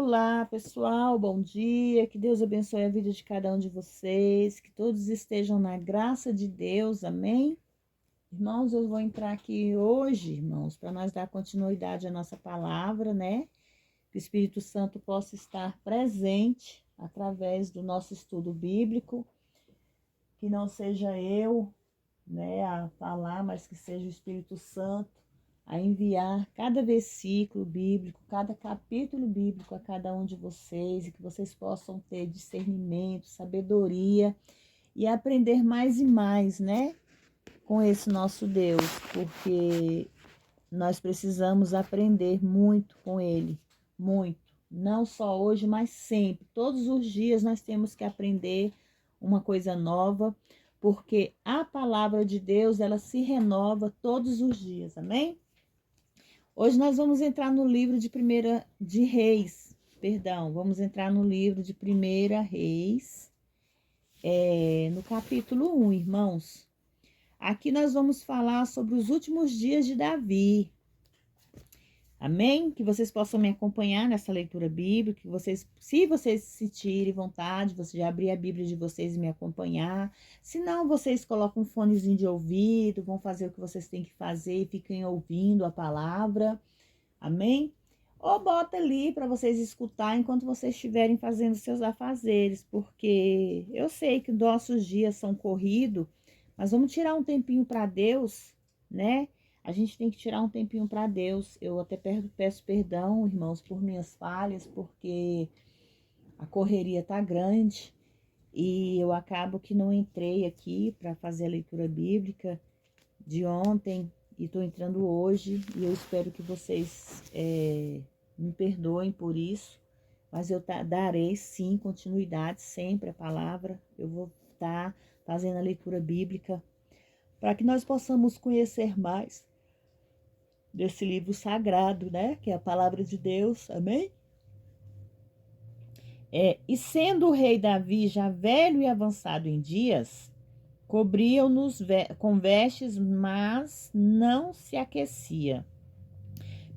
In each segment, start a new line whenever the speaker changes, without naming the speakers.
Olá, pessoal, bom dia. Que Deus abençoe a vida de cada um de vocês, que todos estejam na graça de Deus, amém? Irmãos, eu vou entrar aqui hoje, irmãos, para nós dar continuidade à nossa palavra, né? Que o Espírito Santo possa estar presente através do nosso estudo bíblico, que não seja eu, né, a falar, mas que seja o Espírito Santo a enviar cada versículo bíblico, cada capítulo bíblico a cada um de vocês, e que vocês possam ter discernimento, sabedoria e aprender mais e mais, né, com esse nosso Deus, porque nós precisamos aprender muito com Ele, muito. Não só hoje, mas sempre. Todos os dias nós temos que aprender uma coisa nova, porque a palavra de Deus, ela se renova todos os dias, amém? Hoje nós vamos entrar no livro de Reis, vamos entrar no livro de Primeira Reis, no capítulo 1, irmãos. Aqui nós vamos falar sobre os últimos dias de Davi. Amém? Que vocês possam me acompanhar nessa leitura bíblica, que vocês, se vocês sentirem vontade, você já abrir a Bíblia de vocês e me acompanhar. Se não, vocês colocam um fonezinho de ouvido, vão fazer o que vocês têm que fazer e fiquem ouvindo a palavra. Amém? Ou bota ali para vocês escutar enquanto vocês estiverem fazendo seus afazeres, porque eu sei que nossos dias são corridos, mas vamos tirar um tempinho para Deus, né? A gente tem que tirar um tempinho para Deus. Eu até peço perdão, irmãos, por minhas falhas, porque a correria tá grande e eu acabo que não entrei aqui para fazer a leitura bíblica de ontem e estou entrando hoje, e eu espero que vocês me perdoem por isso, mas eu darei sim continuidade sempre à palavra. Eu vou estar fazendo a leitura bíblica para que nós possamos conhecer mais desse livro sagrado, né? Que é a palavra de Deus, amém? E sendo o rei Davi já velho e avançado em dias, cobriam-nos com vestes, mas não se aquecia.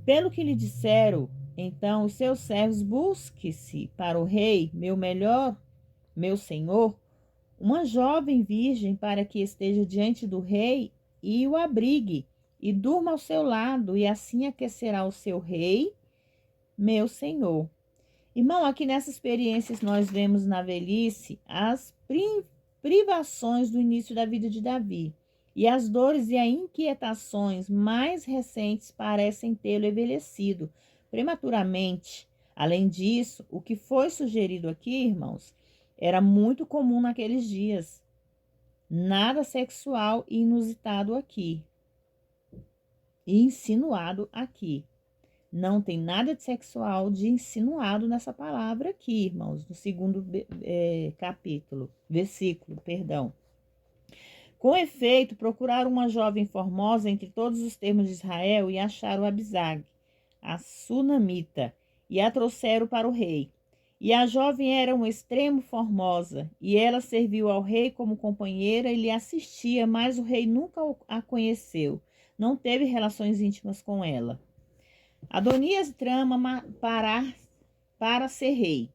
Pelo que lhe disseram, então, os seus servos: busque-se para o rei, meu senhor, uma jovem virgem para que esteja diante do rei e o abrigue, e durma ao seu lado, e assim aquecerá o seu rei, meu senhor. Irmão, aqui nessa experiência nós vemos na velhice as privações do início da vida de Davi. E as dores e as inquietações mais recentes parecem tê-lo envelhecido prematuramente. Além disso, o que foi sugerido aqui, irmãos, era muito comum naqueles dias. Nada sexual e inusitado aqui. E insinuado aqui. Não tem nada de sexual de insinuado nessa palavra aqui, irmãos, no segundo versículo, perdão. Com efeito, procuraram uma jovem formosa entre todos os termos de Israel e acharam Abisag, a sunamita, e a trouxeram para o rei. E a jovem era um extremo formosa, e ela serviu ao rei como companheira e lhe assistia, mas o rei nunca a conheceu, não teve relações íntimas com ela. Adonias trama para ser rei.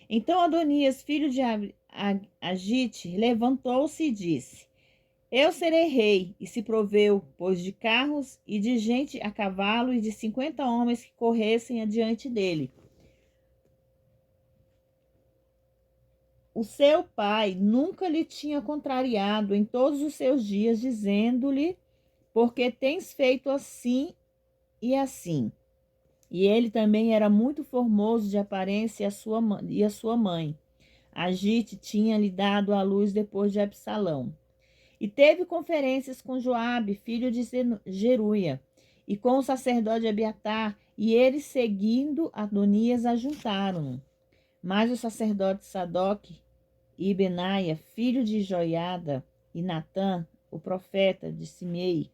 Então Adonias, filho de Agite, levantou-se e disse: eu serei rei. E se proveu, pois, de carros e de gente a cavalo e de 50 homens que corressem adiante dele. O seu pai nunca lhe tinha contrariado em todos os seus dias, dizendo-lhe: porque tens feito assim e assim. E ele também era muito formoso de aparência, e a sua mãe, Agite, tinha-lhe dado à luz depois de Absalão. E teve conferências com Joabe, filho de Zeruia, e com o sacerdote Abiatar, e eles, seguindo Adonias, ajuntaram-no. Mas o sacerdote Sadoc e Benaia, filho de Joiada, e Natã, o profeta de Simei,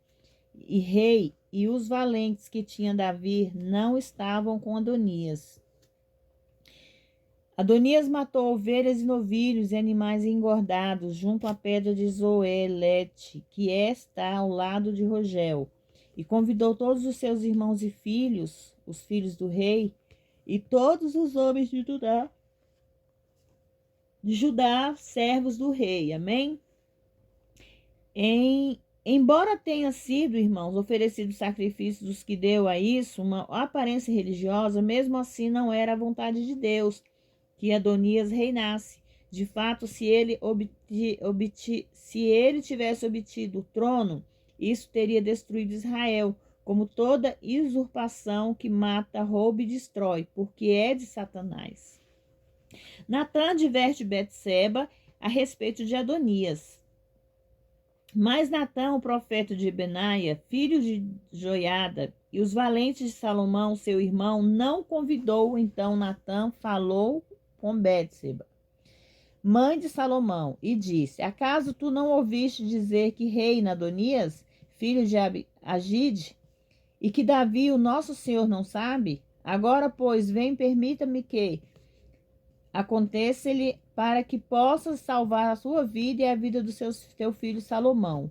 e rei, e os valentes que tinha Davi não estavam com Adonias. Adonias matou ovelhas e novilhos e animais engordados junto à pedra de Zoelete, que está ao lado de Rogel, e convidou todos os seus irmãos e filhos, os filhos do rei, e todos os homens de Judá, servos do rei. Amém? Embora tenha sido, irmãos, oferecido sacrifícios dos que deu a isso uma aparência religiosa, mesmo assim não era a vontade de Deus que Adonias reinasse. De fato, se ele tivesse obtido o trono, isso teria destruído Israel, como toda usurpação que mata, rouba e destrói, porque é de Satanás. Natã adverte Betseba a respeito de Adonias. Mas Natã, o profeta de Benaia, filho de Joiada, e os valentes de Salomão, seu irmão, não convidou. Então Natã falou com Betseba, mãe de Salomão, e disse: Acaso tu não ouviste dizer que reina Adonias, filho de Agide, e que Davi, o nosso Senhor, não sabe? Agora, pois, vem, permita-me que aconteça-lhe para que possas salvar a sua vida e a vida do teu filho Salomão.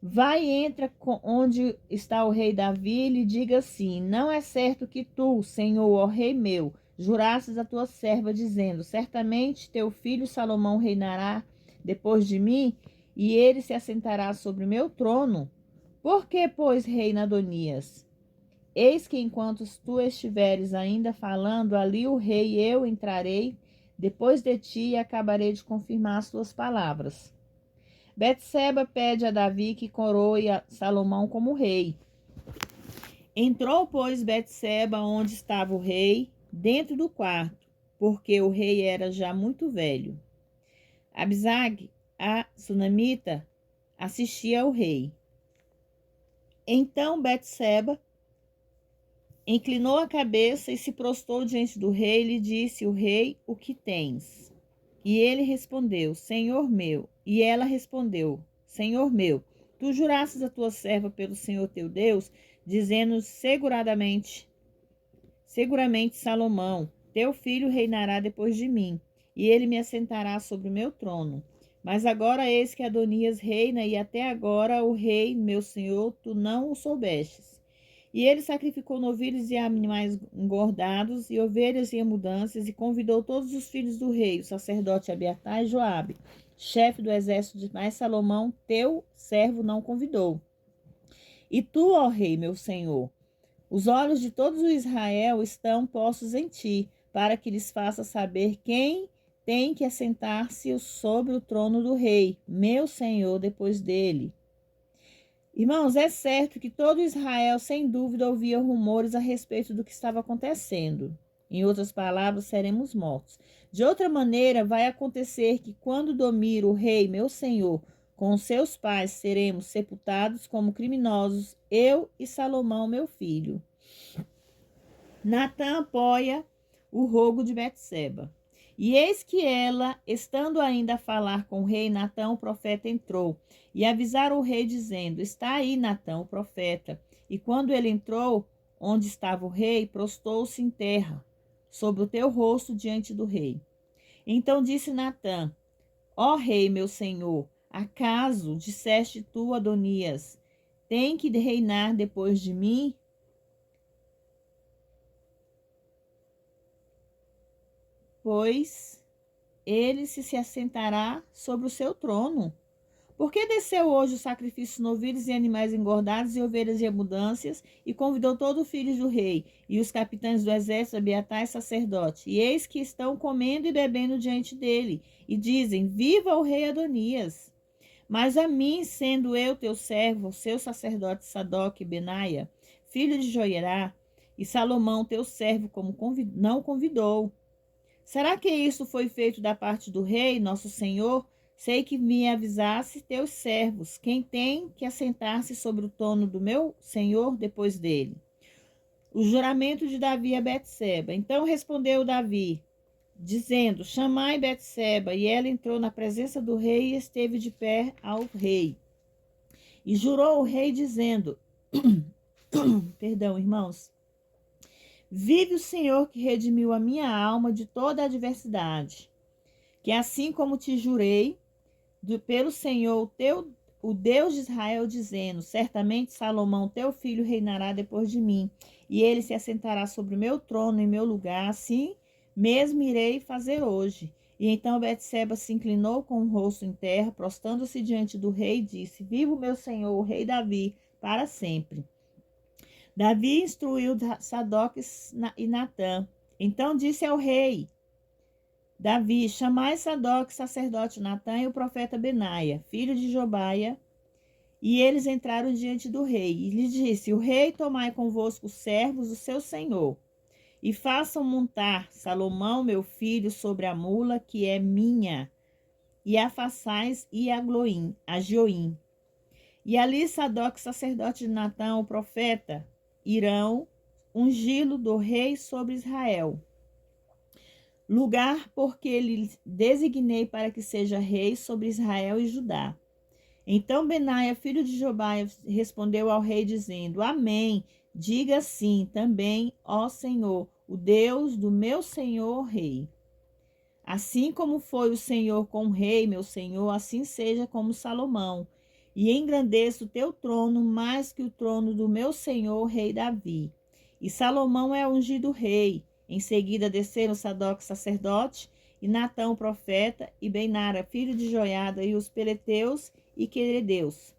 Vai e entra onde está o rei Davi e lhe diga assim: Não é certo que tu, Senhor, ó rei meu, jurasses a tua serva, dizendo: Certamente teu filho Salomão reinará depois de mim, e ele se assentará sobre o meu trono? Por que, pois, reina Adonias? Eis que enquanto tu estiveres ainda falando, ali o rei e eu entrarei depois de ti e acabarei de confirmar as tuas palavras. Betseba pede a Davi que coroe a Salomão como rei. Entrou, pois, Betseba onde estava o rei, dentro do quarto, porque o rei era já muito velho. Abisag, a sunamita, assistia ao rei. Então Betseba inclinou a cabeça e se prostrou diante do rei e lhe disse o rei: O que tens? E ele respondeu: Senhor meu. E ela respondeu: Senhor meu, tu jurastes a tua serva pelo Senhor teu Deus, dizendo seguramente Salomão, teu filho reinará depois de mim, e ele me assentará sobre o meu trono. Mas agora eis que Adonias reina, e até agora o rei, meu senhor, tu não o soubestes. E ele sacrificou novilhos e animais engordados, e ovelhas e mudanças, e convidou todos os filhos do rei, o sacerdote Abiatar e Joabe, chefe do exército, mas Salomão, teu servo, não convidou. E tu, ó rei, meu senhor, os olhos de todos os Israel estão postos em ti, para que lhes faça saber quem tem que assentar-se sobre o trono do rei, meu senhor, depois dele. Irmãos, é certo que todo Israel, sem dúvida, ouvia rumores a respeito do que estava acontecendo. Em outras palavras, seremos mortos. De outra maneira, vai acontecer que quando dormir o rei, meu senhor, com seus pais, seremos sepultados como criminosos, eu e Salomão, meu filho. Natã apoia o rogo de Betseba. E eis que ela, estando ainda a falar com o rei, Natã, o profeta, entrou. E avisaram o rei, dizendo: Está aí Natã, o profeta. E quando ele entrou, onde estava o rei, prostou-se em terra, sobre o teu rosto diante do rei. Então disse Natã: Ó rei, meu senhor, acaso disseste tu, Adonias, tem que reinar depois de mim? Pois ele se assentará sobre o seu trono. Por que desceu hoje o sacrifício de novilhos e animais engordados e ovelhas de abundâncias, e convidou todos os filhos do rei, e os capitães do exército, Abiatar e sacerdote? E eis que estão comendo e bebendo diante dele, e dizem: Viva o rei Adonias! Mas a mim, sendo eu teu servo, seu sacerdote Sadoc e Benaia, filho de Joiará, e Salomão teu servo, como não convidou. Será que isso foi feito da parte do rei, nosso senhor? Sei que me avisasse teus servos, quem tem que assentar-se sobre o trono do meu senhor depois dele. O juramento de Davi a Betseba. Então respondeu Davi, dizendo: Chamai Betseba. E ela entrou na presença do rei e esteve de pé ao rei. E jurou o rei, dizendo: Perdão, irmãos. Vive o Senhor que redimiu a minha alma de toda a adversidade, que assim como te jurei, pelo Senhor o Deus de Israel, dizendo: certamente Salomão, teu filho, reinará depois de mim, e ele se assentará sobre o meu trono em meu lugar, assim mesmo irei fazer hoje. E então Betseba se inclinou com o rosto em terra, prostrando-se diante do rei, e disse: viva o meu senhor, o rei Davi, para sempre. Davi instruiu Sadoc e Natã. Então disse ao rei Davi: chamai Sadoc, sacerdote Natã, e o profeta Benaia, filho de Jobaia. E eles entraram diante do rei, e lhe disse: o rei, tomai convosco os servos do seu senhor, e façam montar Salomão, meu filho, sobre a mula que é minha, e a façais e a Joim. E ali Sadoc, sacerdote de Natã, o profeta, irão ungí-lo do rei sobre Israel. Lugar porque lhe designei para que seja rei sobre Israel e Judá. Então Benaia, filho de Jobaia, respondeu ao rei, dizendo: amém. Diga sim também, ó Senhor, o Deus do meu senhor rei. Assim como foi o Senhor com o rei, meu senhor, assim seja como Salomão. E engrandeça o teu trono mais que o trono do meu senhor, rei Davi. E Salomão é ungido rei. Em seguida desceram Sadoc, sacerdote, e Natã, o profeta, e Benara, filho de Joiada, e os peleteus e queredeus.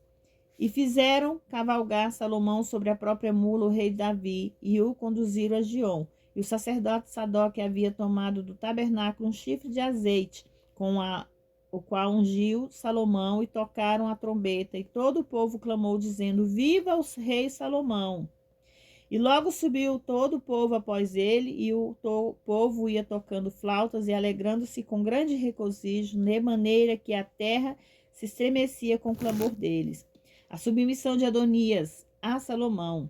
E fizeram cavalgar Salomão sobre a própria mula o rei Davi, e o conduziram a Giom. E o sacerdote Sadoc havia tomado do tabernáculo um chifre de azeite, o qual ungiu Salomão, e tocaram a trombeta, e todo o povo clamou, dizendo: viva o rei Salomão! E logo subiu todo o povo após ele, e o povo ia tocando flautas e alegrando-se com grande regozijo, de maneira que a terra se estremecia com o clamor deles. A submissão de Adonias a Salomão.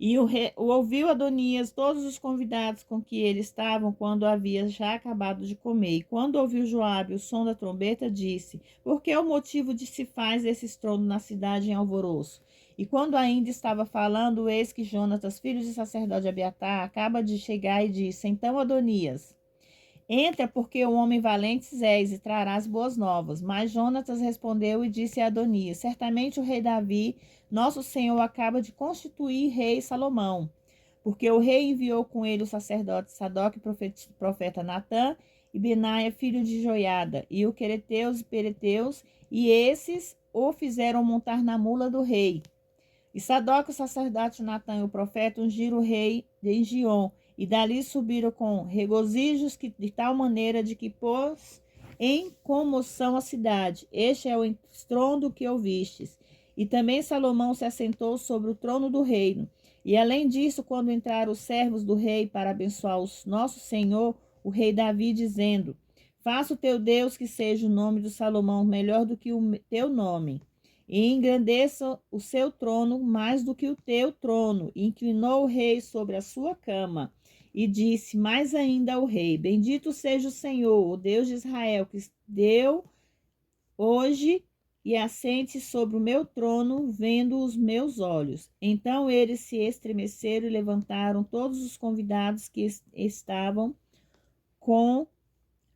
E o ouviu Adonias todos os convidados com que ele estavam, quando havia já acabado de comer. E quando ouviu Joabe o som da trombeta, disse: por que o motivo de se faz esse estrondo na cidade em alvoroço? E quando ainda estava falando, eis que Jonatas, filho de sacerdote Abiatar, acaba de chegar e disse: então Adonias, entra, porque o homem valente és, e trarás boas novas. Mas Jonatas respondeu e disse a Adonias: certamente o rei Davi, nosso senhor, acaba de constituir rei Salomão, porque o rei enviou com ele o sacerdote Sadoc, profeta Natã, e Benaia, filho de Joiada, e o quereteus e pereteus, e esses o fizeram montar na mula do rei. E Sadoc, o sacerdote Natã e o profeta ungiram o rei de Giom, e dali subiram com regozijos, de tal maneira de que pôs em comoção a cidade. Este é o estrondo que ouvistes. E também Salomão se assentou sobre o trono do reino. E além disso, quando entraram os servos do rei para abençoar o nosso senhor, o rei Davi, dizendo: faça o teu Deus que seja o nome do Salomão melhor do que o teu nome, e engrandeça o seu trono mais do que o teu trono. E inclinou o rei sobre a sua cama, e disse mais ainda ao rei: bendito seja o Senhor, o Deus de Israel, que deu hoje e assente sobre o meu trono, vendo os meus olhos. Então eles se estremeceram e levantaram todos os convidados que estavam com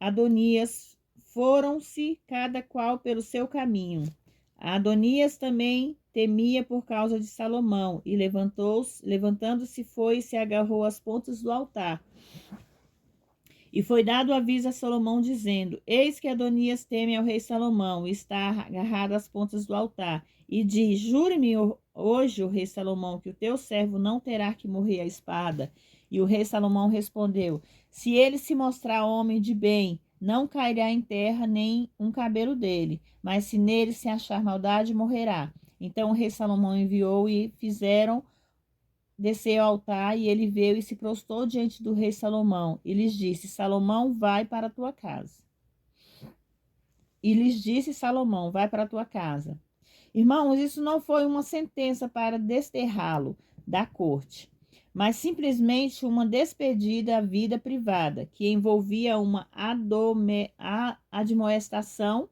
Adonias, foram-se cada qual pelo seu caminho. Adonias também temia por causa de Salomão, e levantando-se foi e se agarrou às pontas do altar. E foi dado aviso a Salomão, dizendo: eis que Adonias teme ao rei Salomão, e está agarrado às pontas do altar. E diz: jure-me hoje, o rei Salomão, que o teu servo não terá que morrer à espada. E o rei Salomão respondeu: se ele se mostrar homem de bem, não cairá em terra nem um cabelo dele, mas se nele se achar maldade, morrerá. Então o rei Salomão enviou, e fizeram desceu ao altar, e ele veio e se prostrou diante do rei Salomão, e lhes disse: Salomão, vai para a tua casa. E lhes disse Salomão: vai para a tua casa. Irmãos, isso não foi uma sentença para desterrá-lo da corte, mas simplesmente uma despedida à vida privada, que envolvia uma admoestação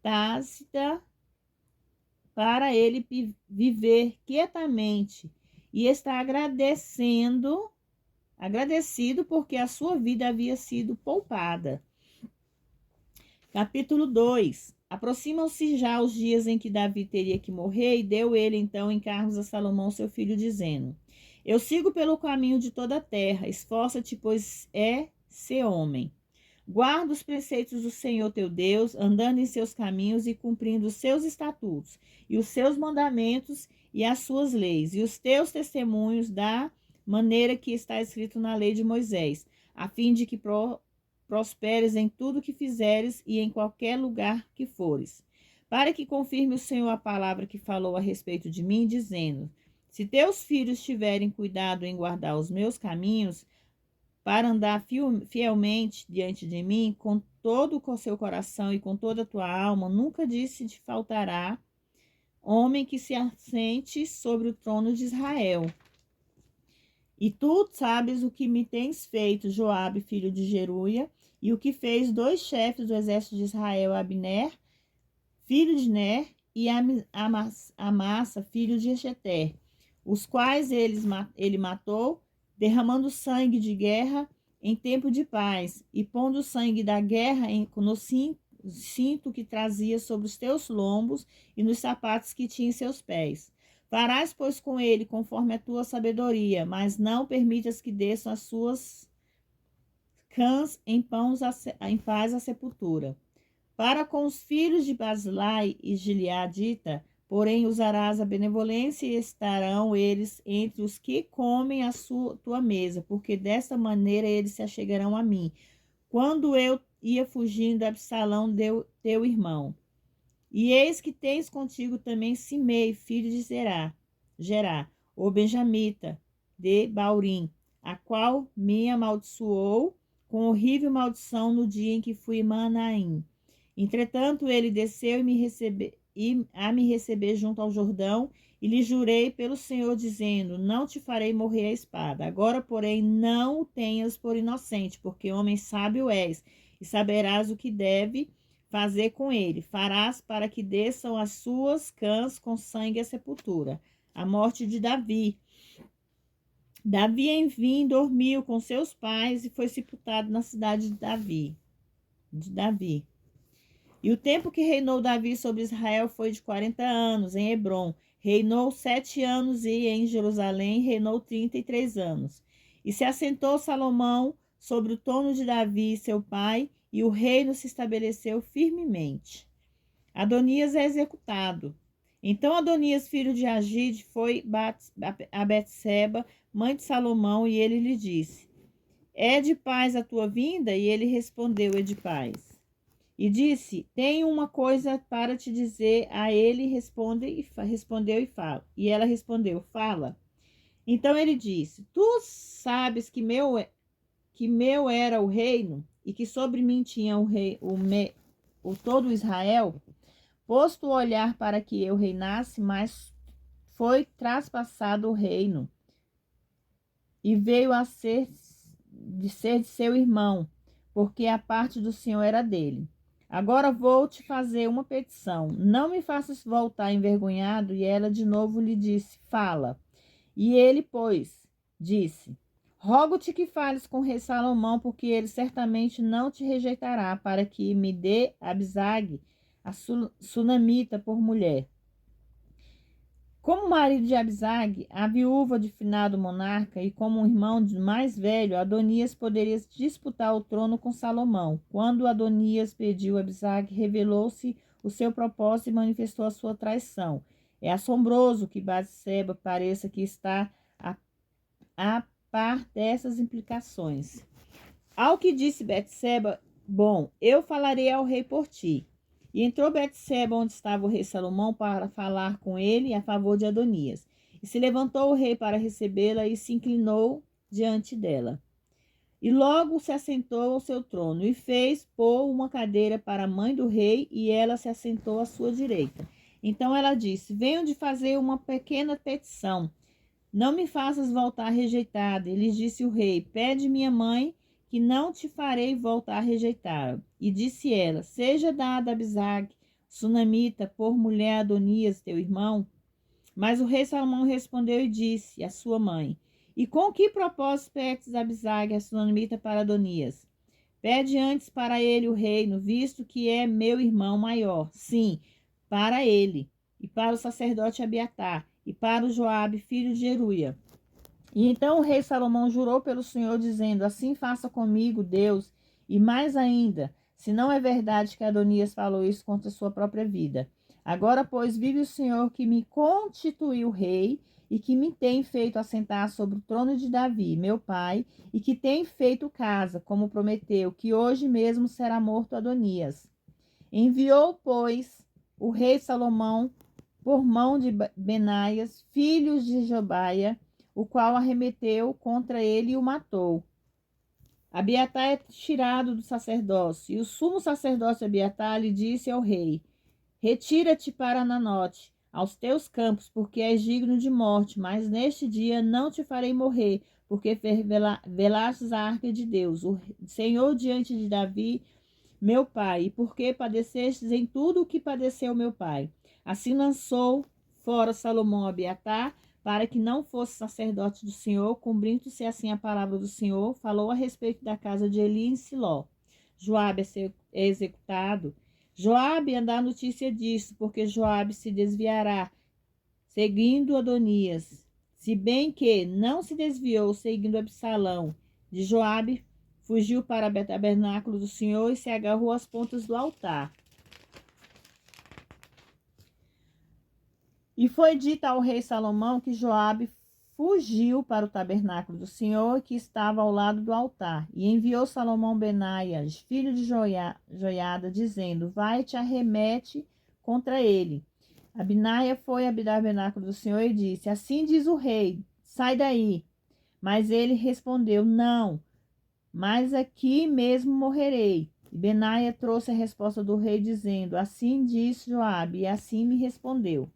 tácita para ele viver quietamente e está agradecido porque a sua vida havia sido poupada. Capítulo 2. Aproximam-se já os dias em que Davi teria que morrer, e deu ele então encargos a Salomão, seu filho, dizendo: Eu sigo pelo caminho de toda a terra, esforça-te, pois é ser homem. Guarda os preceitos do Senhor teu Deus, andando em seus caminhos e cumprindo os seus estatutos, e os seus mandamentos e as suas leis, e os teus testemunhos da maneira que está escrito na lei de Moisés, a fim de que prosperes em tudo que fizeres e em qualquer lugar que fores. Para que confirme o Senhor a palavra que falou a respeito de mim, dizendo: Se teus filhos tiverem cuidado em guardar os meus caminhos, para andar fielmente diante de mim, com todo o seu coração e com toda a tua alma, nunca disse te faltará homem que se assente sobre o trono de Israel. E tu sabes o que me tens feito, Joabe, filho de Jeruia, e o que fez 2 chefes do exército de Israel, Abner, filho de Ner, e Amassa, filho de Echeter, os quais ele matou, derramando sangue de guerra em tempo de paz, e pondo o sangue da guerra no cinto que trazia sobre os teus lombos e nos sapatos que tinha em seus pés. Farás, pois, com ele conforme a tua sabedoria, mas não permitas que desçam as suas cãs em paz à sepultura. Para com os filhos de Baslai e Gileadita, porém usarás a benevolência e estarão eles entre os que comem a tua mesa, porque desta maneira eles se achegarão a mim. Quando eu ia fugindo, Absalão teu irmão. E eis que tens contigo também Simei, filho de Gerá, o benjamita, de Baurim, a qual me amaldiçoou com horrível maldição no dia em que fui Manaim. Entretanto, ele desceu a me receber junto ao Jordão, e lhe jurei pelo Senhor, dizendo: Não te farei morrer a espada. Agora, porém, não o tenhas por inocente, porque homem sábio és, e saberás o que deve fazer com ele. Farás para que desçam as suas cãs com sangue à sepultura. A morte de Davi. Davi, enfim, dormiu com seus pais e foi sepultado na cidade de Davi. E o tempo que reinou Davi sobre Israel foi de 40 anos, em Hebrom. Reinou 7 anos e em Jerusalém reinou 33 anos. E se assentou Salomão sobre o trono de Davi, seu pai, e o reino se estabeleceu firmemente. Adonias é executado. Então Adonias, filho de Agide, foi a Betseba, mãe de Salomão, e ele lhe disse: É de paz a tua vinda? E ele respondeu: É de paz. E disse: Tenho uma coisa para te dizer. A ele respondeu e fala. E ela respondeu: Fala. Então ele disse: Tu sabes que meu era o reino, e que sobre mim tinha o todo Israel, posto o olhar para que eu reinasse, mas foi traspassado o reino, e veio a ser de seu irmão, porque a parte do Senhor era dele. Agora vou te fazer uma petição. Não me faças voltar envergonhado. E ela de novo lhe disse: Fala. E ele, pois, disse: Rogo-te que fales com o rei Salomão, porque ele certamente não te rejeitará, para que me dê Abisag, a sunamita, por mulher. Como marido de Abisag, a viúva de finado monarca, e como um irmão mais velho, Adonias poderia disputar o trono com Salomão. Quando Adonias pediu Abisag, revelou-se o seu propósito e manifestou a sua traição. É assombroso que Batseba pareça que está a par dessas implicações. Ao que disse Batseba: Bom, eu falarei ao rei por ti. E entrou Betseba onde estava o rei Salomão para falar com ele a favor de Adonias. E se levantou o rei para recebê-la e se inclinou diante dela. E logo se assentou ao seu trono e fez pôr uma cadeira para a mãe do rei, e ela se assentou à sua direita. Então ela disse: Venho de fazer uma pequena petição. Não me faças voltar rejeitada. E lhe disse o rei: Pede minha mãe, que não te farei voltar a rejeitar. E disse ela: Seja dada a Abisag, sunamita, por mulher Adonias, teu irmão. Mas o rei Salomão respondeu e disse à sua mãe: E com que propósito pedes Abisag, a sunamita, para Adonias? Pede antes para ele o reino, visto que é meu irmão maior. Sim, para ele, e para o sacerdote Abiatar, e para o Joabe, filho de Jeruia. E então o rei Salomão jurou pelo Senhor, dizendo: Assim faça comigo, Deus, e mais ainda, se não é verdade que Adonias falou isso contra sua própria vida. Agora, pois, vive o Senhor que me constituiu rei e que me tem feito assentar sobre o trono de Davi, meu pai, e que tem feito casa, como prometeu, que hoje mesmo será morto Adonias. Enviou, pois, o rei Salomão por mão de Benaias, filho de Jobaia, o qual arremeteu contra ele e o matou. Abiatar é tirado do sacerdócio, e o sumo sacerdote Abiatar lhe disse ao rei: Retira-te para Ananote, aos teus campos, porque és digno de morte, mas neste dia não te farei morrer, porque velastes a arca de Deus, o Senhor diante de Davi, meu pai, e porque padecestes em tudo o que padeceu meu pai. Assim lançou fora Salomão Abiatar, para que não fosse sacerdote do Senhor, cumprindo-se assim a palavra do Senhor, falou a respeito da casa de Eli em Siló. Joabe é executado. Joabe anda a notícia disso, porque Joabe se desviará, seguindo Adonias, se bem que não se desviou seguindo Absalão. De Joabe fugiu para o tabernáculo do Senhor e se agarrou às pontas do altar. E foi dito ao rei Salomão que Joabe fugiu para o tabernáculo do Senhor, que estava ao lado do altar. E enviou Salomão Benaias, filho de Joiada, dizendo: Vai, te arremete contra ele. Abinaia foi ao tabernáculo do Senhor e disse: Assim diz o rei, sai daí. Mas ele respondeu: Não, mas aqui mesmo morrerei. E Benaia trouxe a resposta do rei, dizendo: Assim disse Joabe, e assim me respondeu.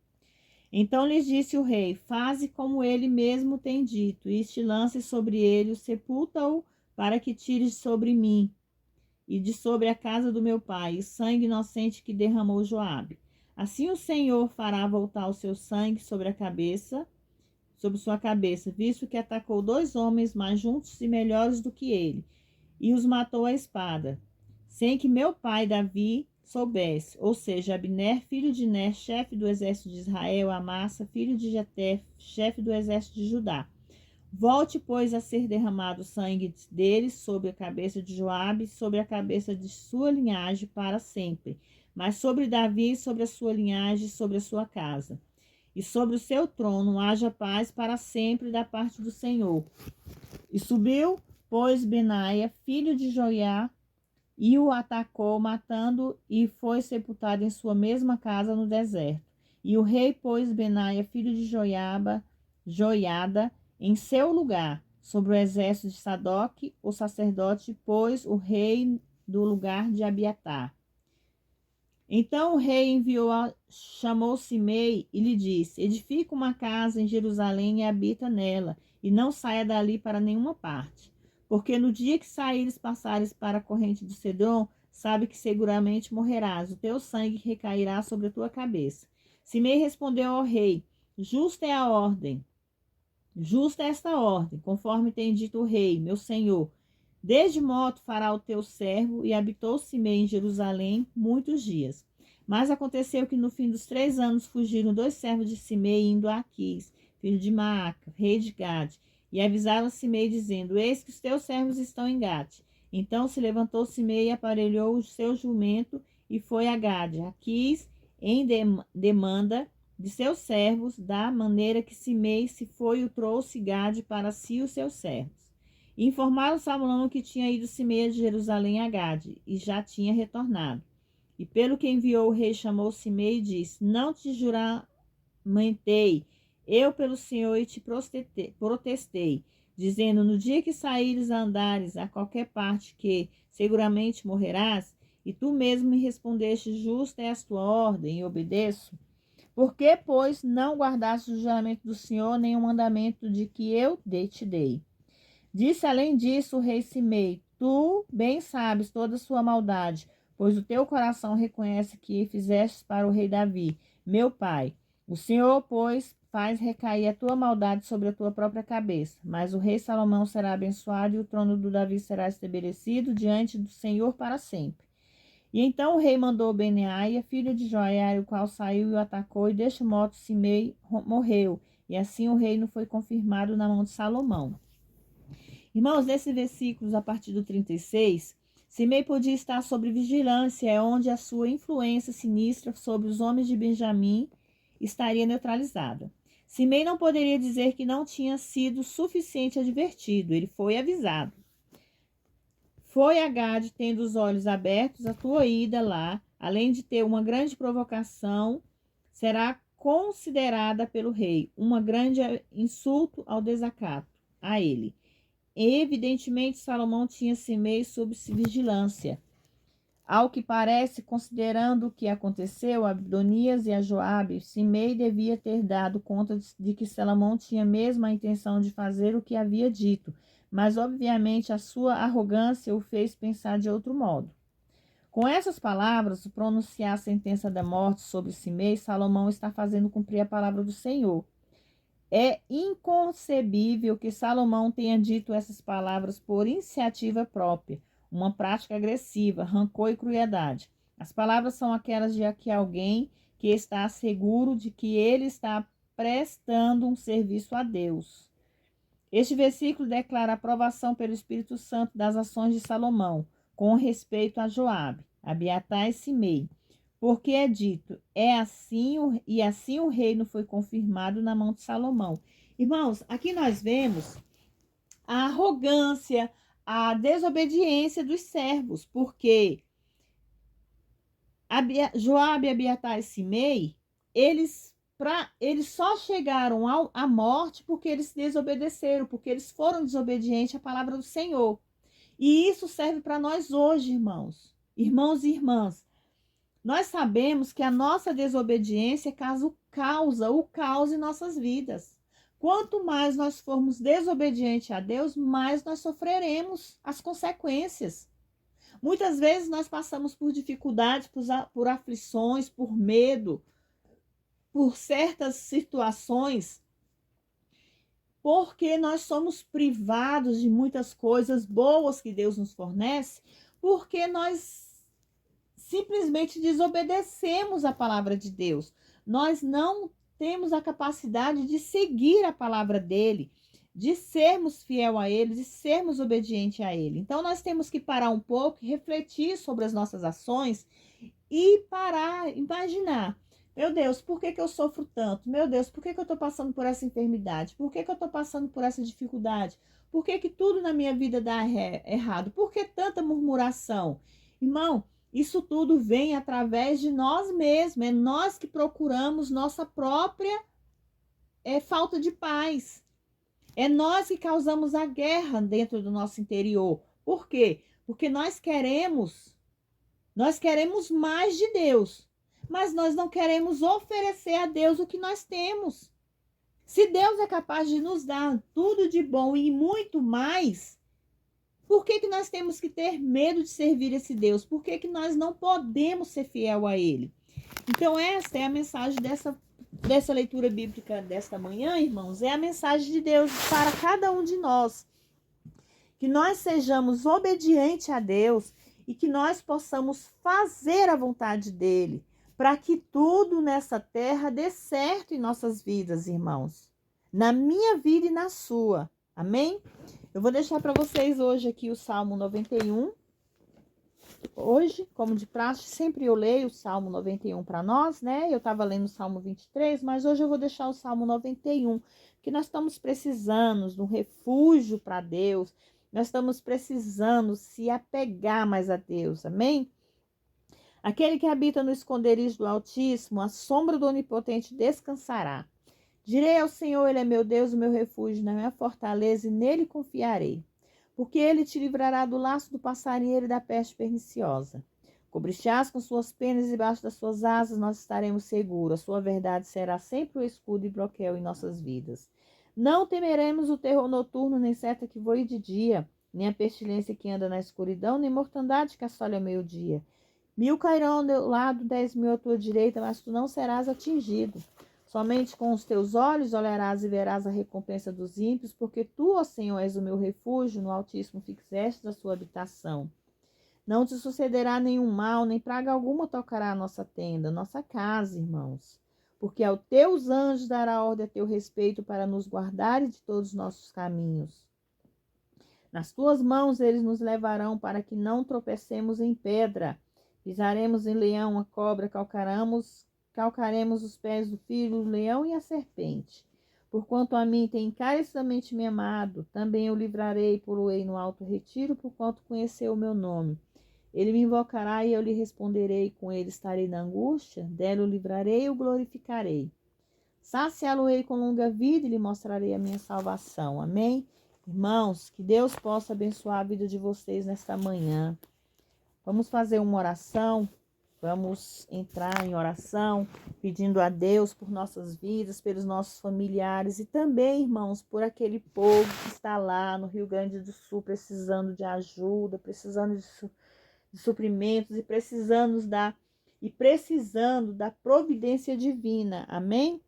Então lhes disse o rei: Faze como ele mesmo tem dito, e te lance sobre ele, sepulta-o, para que tires sobre mim e de sobre a casa do meu pai o sangue inocente que derramou Joabe. Assim o Senhor fará voltar o seu sangue sobre sua cabeça, visto que atacou 2 homens mais juntos e melhores do que ele, e os matou à espada, sem que meu pai Davi soubesse, ou seja, Abner, filho de Ner, chefe do exército de Israel, Amassa, filho de Jeté, chefe do exército de Judá. Volte, pois, a ser derramado o sangue deles sobre a cabeça de Joabe, sobre a cabeça de sua linhagem para sempre, mas sobre Davi, sobre a sua linhagem, sobre a sua casa. E sobre o seu trono haja paz para sempre da parte do Senhor. E subiu, pois, Benaia, filho de Joiá, e o atacou, matando, e foi sepultado em sua mesma casa no deserto. E o rei pôs Benaia, filho de Joiada, em seu lugar, sobre o exército de Sadoc, o sacerdote, pôs o rei do lugar de Abiatar. Então o rei chamou Simei e lhe disse: Edifica uma casa em Jerusalém e habita nela, e não saia dali para nenhuma parte. Porque no dia que saíres passares para a corrente do Cedron, sabe que seguramente morrerás, o teu sangue recairá sobre a tua cabeça. Simei respondeu ao rei: Justa é esta ordem, conforme tem dito o rei, meu senhor. Desde modo fará o teu servo, e habitou Simei em Jerusalém muitos dias. Mas aconteceu que no fim dos 3 anos fugiram 2 servos de Simei, indo a Aquis, filho de Maaca, rei de Gade, e avisaram Simei, dizendo: Eis que os teus servos estão em Gade. Então se levantou Simei, aparelhou o seu jumento e foi a Gade. Aquis, em demanda de seus servos, da maneira que Simei se foi e trouxe Gade para si os seus servos. E informaram Salomão que tinha ido Simei de Jerusalém a Gade, e já tinha retornado. E pelo que enviou o rei, chamou Simei e disse: Não te juramentei eu pelo Senhor e te protestei, dizendo: No dia que saíres a andares a qualquer parte, que seguramente morrerás, e tu mesmo me respondeste: Justa é a tua ordem, e obedeço. Por que, pois, não guardaste o juramento do Senhor, nem o mandamento de que eu te dei? Disse além disso o rei Simei: Tu bem sabes toda a sua maldade, pois o teu coração reconhece que fizeste para o rei Davi, meu pai. O Senhor, pois, faz recair a tua maldade sobre a tua própria cabeça. Mas o rei Salomão será abençoado e o trono do Davi será estabelecido diante do Senhor para sempre. E então o rei mandou Benaia, filho de Joiada, o qual saiu e o atacou, e deste modo Simei morreu. E assim o reino foi confirmado na mão de Salomão. Irmãos, nesses versículos, a partir do 36, Simei podia estar sob vigilância, é onde a sua influência sinistra sobre os homens de Benjamim estaria neutralizada. Simei não poderia dizer que não tinha sido suficiente advertido, ele foi avisado. Foi a Gade, tendo os olhos abertos, a tua ida lá, além de ter uma grande provocação, será considerada pelo rei uma grande insulto ao desacato a ele. Evidentemente, Salomão tinha Simei sob vigilância. Ao que parece, considerando o que aconteceu a Adonias e a Joabe, Simei devia ter dado conta de que Salomão tinha mesmo a intenção de fazer o que havia dito, mas obviamente a sua arrogância o fez pensar de outro modo. Com essas palavras, pronunciar a sentença da morte sobre Simei, Salomão está fazendo cumprir a palavra do Senhor. É inconcebível que Salomão tenha dito essas palavras por iniciativa própria, uma prática agressiva, rancor e crueldade. As palavras são aquelas de que alguém que está seguro de que ele está prestando um serviço a Deus. Este versículo declara a aprovação pelo Espírito Santo das ações de Salomão, com respeito a Joabe, Abiatar e Simei. Porque é dito, e assim o reino foi confirmado na mão de Salomão. Irmãos, aqui nós vemos a arrogância, a desobediência dos servos, porque Joabe, Abiatar e Simei, eles só chegaram à morte porque eles desobedeceram, porque eles foram desobedientes à palavra do Senhor. E isso serve para nós hoje, irmãos e irmãs. Nós sabemos que a nossa desobediência causa o caos em nossas vidas. Quanto mais nós formos desobedientes a Deus, mais nós sofreremos as consequências. Muitas vezes nós passamos por dificuldades, por aflições, por medo, por certas situações, porque nós somos privados de muitas coisas boas que Deus nos fornece, porque nós simplesmente desobedecemos a palavra de Deus. Nós não temos a capacidade de seguir a palavra dele, de sermos fiel a ele, de sermos obedientes a ele. Então nós temos que parar um pouco, refletir sobre as nossas ações e parar, imaginar. Meu Deus, por que eu sofro tanto? Meu Deus, por que eu estou passando por essa enfermidade? Por que eu estou passando por essa dificuldade? Por que tudo na minha vida dá errado? Por que tanta murmuração? Irmão, isso tudo vem através de nós mesmos. É nós que procuramos nossa própria falta de paz. É nós que causamos a guerra dentro do nosso interior. Por quê? Porque nós queremos mais de Deus, mas nós não queremos oferecer a Deus o que nós temos. Se Deus é capaz de nos dar tudo de bom e muito mais, por que nós temos que ter medo de servir esse Deus? Por que nós não podemos ser fiel a Ele? Então essa é a mensagem dessa leitura bíblica desta manhã, irmãos. É a mensagem de Deus para cada um de nós. Que nós sejamos obedientes a Deus e que nós possamos fazer a vontade dEle, para que tudo nessa terra dê certo em nossas vidas, irmãos. Na minha vida e na sua. Amém? Eu vou deixar para vocês hoje aqui o Salmo 91. Hoje, como de praxe, sempre eu leio o Salmo 91 para nós, né? Eu estava lendo o Salmo 23, mas hoje eu vou deixar o Salmo 91, que nós estamos precisando de um refúgio para Deus. Nós estamos precisando se apegar mais a Deus, amém? Aquele que habita no esconderijo do Altíssimo, a sombra do Onipotente descansará. Direi ao Senhor, Ele é meu Deus, o meu refúgio, na minha fortaleza, e nele confiarei. Porque Ele te livrará do laço do passarinheiro e da peste perniciosa. Cobrir-te-ás com suas penas e debaixo das suas asas nós estaremos seguros. A sua verdade será sempre o escudo e broquel em nossas vidas. Não temeremos o terror noturno, nem seta que voe de dia, nem a pestilência que anda na escuridão, nem mortandade que assole ao meio-dia. 1000 cairão ao teu lado, 10.000 à tua direita, mas tu não serás atingido. Somente com os teus olhos olharás e verás a recompensa dos ímpios, porque tu, ó Senhor, és o meu refúgio, no Altíssimo fixeste a sua habitação. Não te sucederá nenhum mal, nem praga alguma tocará a nossa tenda, nossa casa, irmãos. Porque aos teus anjos dará ordem a teu respeito para nos guardarem de todos os nossos caminhos. Nas tuas mãos eles nos levarão para que não tropecemos em pedra. Pisaremos em leão, a cobra, calcaremos os pés do filho, o leão e a serpente. Porquanto a mim tem encarecidamente me amado, também eu livrarei e poloei no alto retiro, porquanto conheceu o meu nome. Ele me invocará e eu lhe responderei, com ele estarei na angústia, dela o livrarei e o glorificarei. Saciá-lo-ei com longa vida e lhe mostrarei a minha salvação. Amém? Irmãos, que Deus possa abençoar a vida de vocês nesta manhã. Vamos fazer uma oração, vamos entrar em oração, pedindo a Deus por nossas vidas, pelos nossos familiares e também, irmãos, por aquele povo que está lá no Rio Grande do Sul precisando de ajuda, precisando de suprimentos e precisando da providência divina. Amém?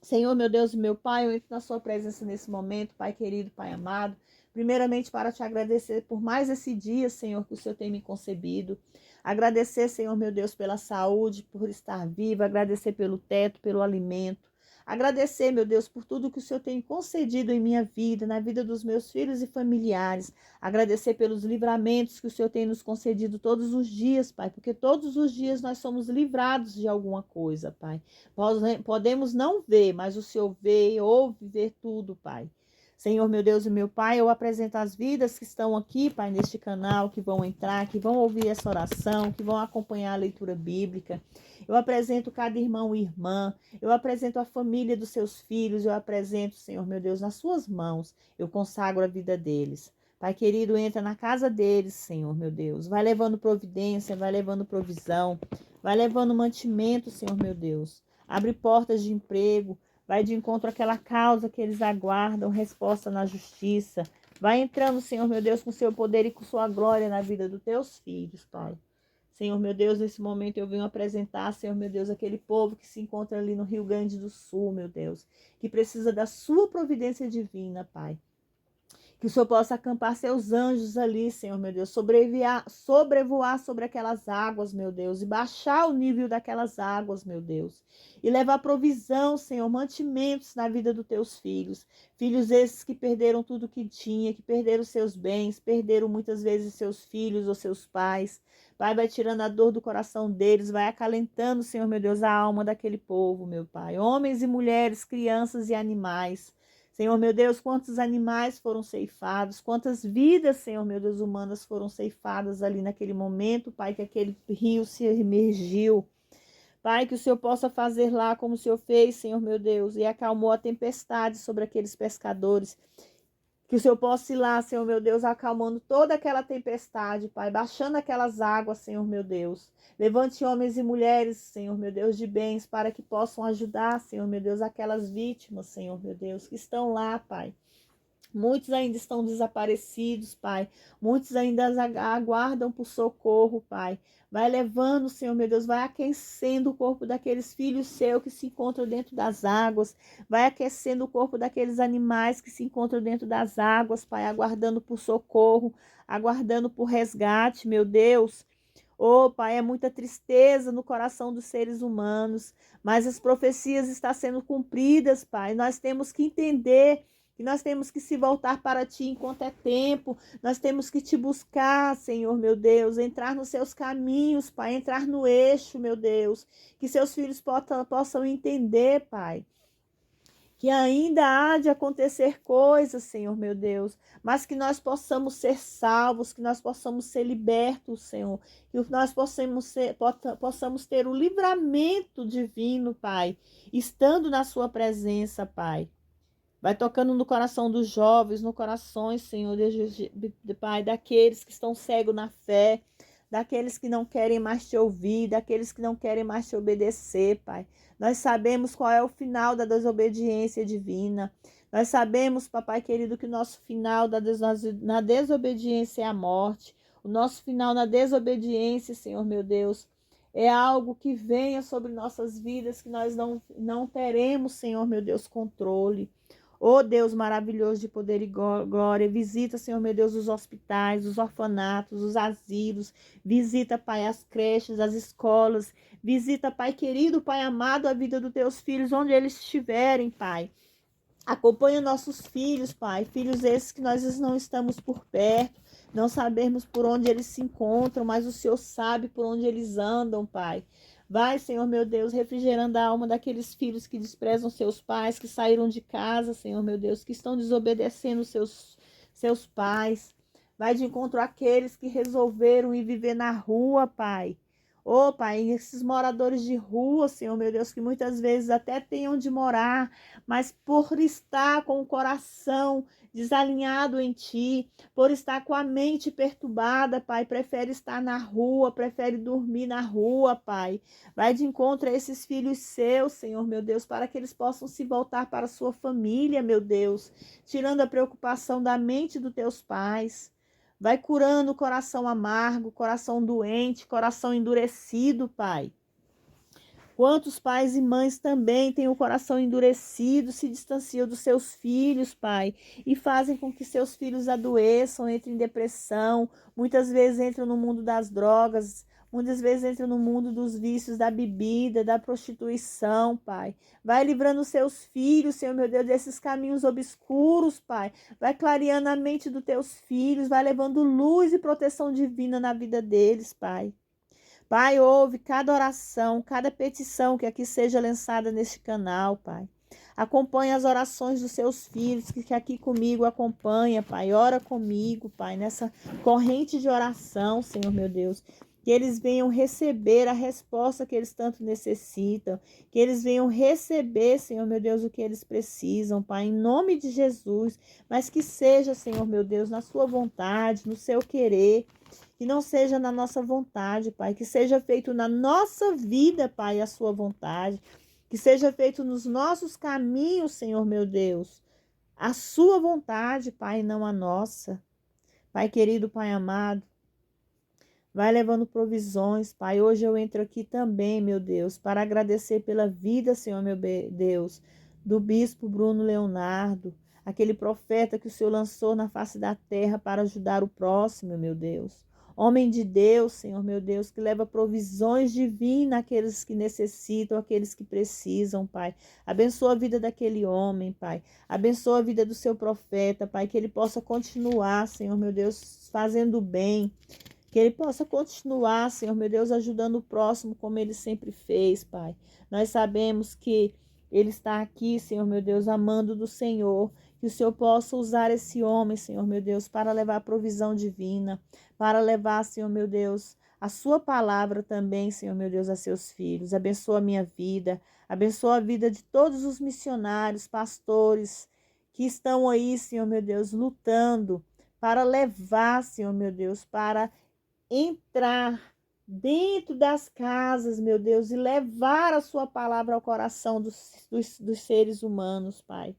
Senhor, meu Deus e meu Pai, eu entro na sua presença nesse momento, Pai querido, Pai amado, primeiramente para te agradecer por mais esse dia, Senhor, que o Senhor tem me concebido. Agradecer, Senhor, meu Deus, pela saúde, por estar viva, agradecer pelo teto, pelo alimento. Agradecer, meu Deus, por tudo que o Senhor tem concedido em minha vida, na vida dos meus filhos e familiares. Agradecer pelos livramentos que o Senhor tem nos concedido todos os dias, Pai, porque todos os dias nós somos livrados de alguma coisa, Pai. Podemos não ver, mas o Senhor vê, ouve, vê tudo, Pai. Senhor, meu Deus e meu Pai, eu apresento as vidas que estão aqui, Pai, neste canal, que vão entrar, que vão ouvir essa oração, que vão acompanhar a leitura bíblica. Eu apresento cada irmão e irmã, eu apresento a família dos seus filhos, eu apresento, Senhor, meu Deus, nas suas mãos, eu consagro a vida deles. Pai querido, entra na casa deles, Senhor, meu Deus. Vai levando providência, vai levando provisão, vai levando mantimento, Senhor, meu Deus. Abre portas de emprego, vai de encontro àquela causa que eles aguardam, resposta na justiça. Vai entrando, Senhor, meu Deus, com seu poder e com sua glória na vida dos teus filhos, Pai. Senhor, meu Deus, nesse momento eu venho apresentar, Senhor, meu Deus, aquele povo que se encontra ali no Rio Grande do Sul, meu Deus, que precisa da sua providência divina, Pai. Que o Senhor possa acampar seus anjos ali, Senhor, meu Deus, sobrevoar sobre aquelas águas, meu Deus, e baixar o nível daquelas águas, meu Deus. E levar provisão, Senhor, mantimentos na vida dos teus filhos. Filhos esses que perderam tudo que tinha, que perderam seus bens, perderam muitas vezes seus filhos ou seus pais. Pai, vai tirando a dor do coração deles, vai acalentando, Senhor, meu Deus, a alma daquele povo, meu Pai. Homens e mulheres, crianças e animais. Senhor, meu Deus, quantos animais foram ceifados, quantas vidas, Senhor, meu Deus, humanas foram ceifadas ali naquele momento, Pai, que aquele rio se emergiu. Pai, que o Senhor possa fazer lá como o Senhor fez, Senhor, meu Deus, e acalmou a tempestade sobre aqueles pescadores. Que o Senhor possa ir lá, Senhor, meu Deus, acalmando toda aquela tempestade, Pai, baixando aquelas águas, Senhor, meu Deus. Levante homens e mulheres, Senhor, meu Deus, de bens, para que possam ajudar, Senhor, meu Deus, aquelas vítimas, Senhor, meu Deus, que estão lá, Pai. Muitos ainda estão desaparecidos, Pai. Muitos ainda aguardam por socorro, Pai. Vai levando, Senhor, meu Deus, vai aquecendo o corpo daqueles filhos seus que se encontram dentro das águas. Vai aquecendo o corpo daqueles animais que se encontram dentro das águas, Pai, aguardando por socorro, aguardando por resgate, meu Deus. Oh, Pai, é muita tristeza no coração dos seres humanos, mas as profecias estão sendo cumpridas, Pai. Nós temos que entender que nós temos que se voltar para Ti enquanto é tempo. Nós temos que Te buscar, Senhor, meu Deus, entrar nos Seus caminhos, Pai, entrar no eixo, meu Deus. Que Seus filhos possam entender, Pai, que ainda há de acontecer coisas, Senhor, meu Deus, mas que nós possamos ser salvos, que nós possamos ser libertos, Senhor, que nós possamos ter o livramento divino, Pai, estando na Sua presença, Pai. Vai tocando no coração dos jovens, no coração, Senhor, Pai, daqueles que estão cegos na fé, daqueles que não querem mais Te ouvir, daqueles que não querem mais Te obedecer, Pai. Nós sabemos qual é o final da desobediência divina. Nós sabemos, Papai querido, que o nosso final na desobediência é a morte. O nosso final na desobediência, Senhor, meu Deus, é algo que venha sobre nossas vidas, que nós não teremos, Senhor meu Deus, controle. Ó Deus maravilhoso de poder e glória, visita, Senhor meu Deus, os hospitais, os orfanatos, os asilos, visita, Pai, as creches, as escolas, visita, Pai querido, Pai amado, a vida dos teus filhos, onde eles estiverem, Pai. Acompanha nossos filhos, Pai, filhos esses que nós não estamos por perto, não sabemos por onde eles se encontram, mas o Senhor sabe por onde eles andam, Pai. Vai, Senhor meu Deus, refrigerando a alma daqueles filhos que desprezam seus pais, que saíram de casa, Senhor meu Deus, que estão desobedecendo seus pais. Vai de encontro àqueles que resolveram ir viver na rua, Pai. Ô, Pai, esses moradores de rua, Senhor meu Deus, que muitas vezes até têm onde morar, mas por estar com o coração desalinhado em Ti, por estar com a mente perturbada, Pai, prefere estar na rua, prefere dormir na rua, Pai. Vai de encontro a esses filhos seus, Senhor, meu Deus, para que eles possam se voltar para a sua família, meu Deus, tirando a preocupação da mente dos teus pais. Vai curando o coração amargo, coração doente, coração endurecido, Pai. Quantos pais e mães também têm o coração endurecido, se distanciam dos seus filhos, Pai, e fazem com que seus filhos adoeçam, entrem em depressão, muitas vezes entram no mundo das drogas, muitas vezes entram no mundo dos vícios, da bebida, da prostituição, Pai. Vai livrando seus filhos, Senhor meu Deus, desses caminhos obscuros, Pai. Vai clareando a mente dos teus filhos, vai levando luz e proteção divina na vida deles, Pai. Pai, ouve cada oração, cada petição que aqui seja lançada neste canal, Pai. Acompanha as orações dos seus filhos, que aqui comigo acompanha, Pai. Ora comigo, Pai, nessa corrente de oração, Senhor meu Deus. Que eles venham receber a resposta que eles tanto necessitam. Que eles venham receber, Senhor meu Deus, o que eles precisam, Pai, em nome de Jesus. Mas que seja, Senhor meu Deus, na sua vontade, no seu querer. Que não seja na nossa vontade, Pai. Que seja feito na nossa vida, Pai, a sua vontade. Que seja feito nos nossos caminhos, Senhor meu Deus. A sua vontade, Pai, não a nossa. Pai querido, Pai amado, vai levando provisões, Pai. Hoje eu entro aqui também, meu Deus, para agradecer pela vida, Senhor meu Deus, do bispo Bruno Leonardo, aquele profeta que o Senhor lançou na face da terra para ajudar o próximo, meu Deus. Homem de Deus, Senhor meu Deus, que leva provisões divinas àqueles que necessitam, àqueles que precisam, Pai. Abençoa a vida daquele homem, Pai. Abençoa a vida do seu profeta, Pai, que ele possa continuar, Senhor meu Deus, fazendo bem. Que ele possa continuar, Senhor meu Deus, ajudando o próximo como ele sempre fez, Pai. Nós sabemos que ele está aqui, Senhor meu Deus, amando do Senhor. Que o Senhor possa usar esse homem, Senhor meu Deus, para levar a provisão divina, para levar, Senhor meu Deus, a sua palavra também, Senhor meu Deus, a seus filhos. Abençoa a minha vida, abençoa a vida de todos os missionários, pastores que estão aí, Senhor meu Deus, lutando para levar, Senhor meu Deus, para entrar dentro das casas, meu Deus, e levar a sua palavra ao coração dos seres humanos, Pai.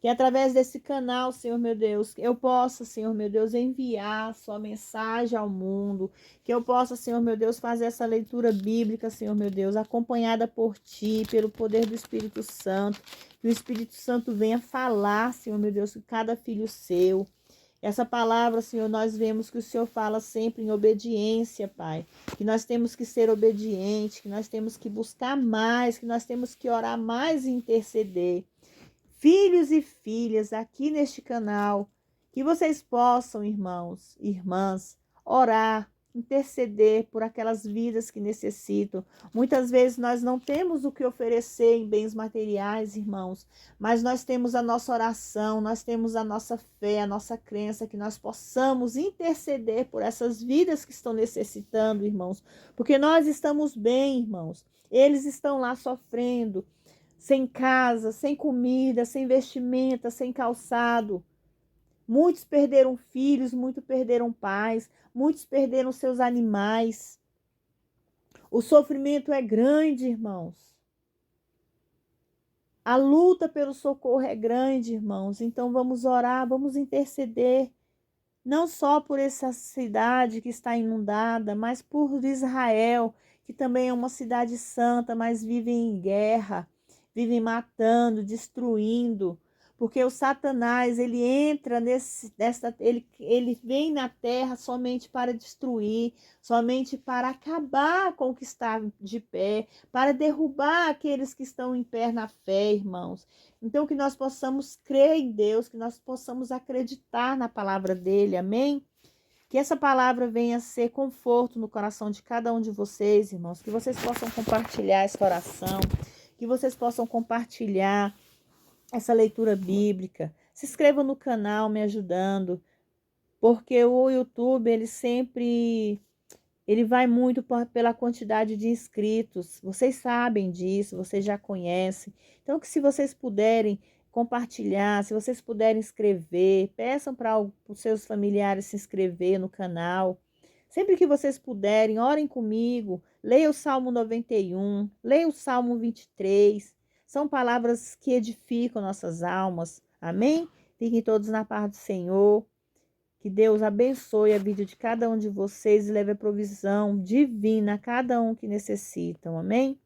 Que através desse canal, Senhor meu Deus, eu possa, Senhor meu Deus, enviar sua mensagem ao mundo. Que eu possa, Senhor meu Deus, fazer essa leitura bíblica, Senhor meu Deus, acompanhada por Ti, pelo poder do Espírito Santo. Que o Espírito Santo venha falar, Senhor meu Deus, com cada filho seu. Essa palavra, Senhor, nós vemos que o Senhor fala sempre em obediência, Pai. Que nós temos que ser obedientes, que nós temos que buscar mais, que nós temos que orar mais e interceder. Filhos e filhas aqui neste canal, que vocês possam, irmãos, irmãs, orar, interceder por aquelas vidas que necessitam. Muitas vezes nós não temos o que oferecer em bens materiais, irmãos, mas nós temos a nossa oração, nós temos a nossa fé, a nossa crença, que nós possamos interceder por essas vidas que estão necessitando, irmãos, porque nós estamos bem, irmãos. Eles estão lá sofrendo, sem casa, sem comida, sem vestimenta, sem calçado. Muitos perderam filhos, muitos perderam pais, muitos perderam seus animais. O sofrimento é grande, irmãos. A luta pelo socorro é grande, irmãos. Então vamos orar, vamos interceder, não só por essa cidade que está inundada, mas por Israel, que também é uma cidade santa, mas vivem em guerra, vivem matando, destruindo, porque o Satanás, ele entra ele vem na terra somente para destruir, somente para acabar com o que está de pé, para derrubar aqueles que estão em pé na fé, irmãos. Então, que nós possamos crer em Deus, que nós possamos acreditar na palavra dele, amém? Que essa palavra venha ser conforto no coração de cada um de vocês, irmãos, que vocês possam compartilhar essa oração, que vocês possam compartilhar essa leitura bíblica. Se inscreva no canal me ajudando, porque o YouTube, ele vai muito pela quantidade de inscritos. Vocês sabem disso, vocês já conhecem. Então, que se vocês puderem compartilhar, se vocês puderem inscrever, peçam para os seus familiares se inscrever no canal. Sempre que vocês puderem, orem comigo, leia o Salmo 91, leia o Salmo 23. São palavras que edificam nossas almas. Amém? Fiquem todos na paz do Senhor. Que Deus abençoe a vida de cada um de vocês e leve a provisão divina a cada um que necessitam. Amém?